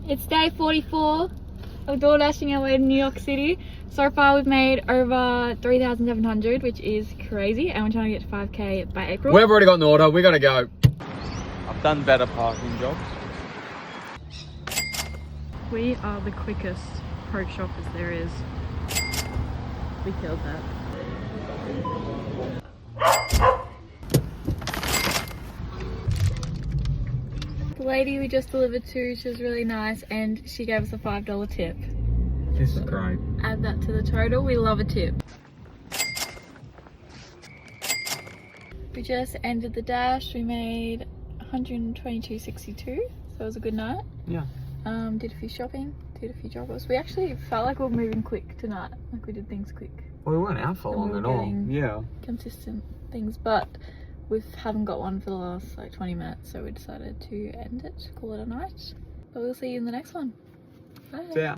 It's day 44 of door dashing our way to New York City. So far we've made over 3,700, which is crazy, and we're trying to get to 5k by April. We've already got an order, we gotta go. I've done better parking jobs. We are the quickest pro shoppers there is. We killed that. The lady we just delivered to, she was really nice, and she gave us a $5 tip. This is great. Add that to the total. We love a tip. We just ended the dash. We made 122.62, so it was a good night. Yeah. Did a few shopping, did a few drop-offs. We actually felt like we were moving quick tonight. Like we did things quick. Well, we weren't out for long at all. Yeah. Consistent things, but we haven't got one for the last like 20 minutes, so we decided to end it, call it a night. But we'll see you in the next one. Bye. Yeah.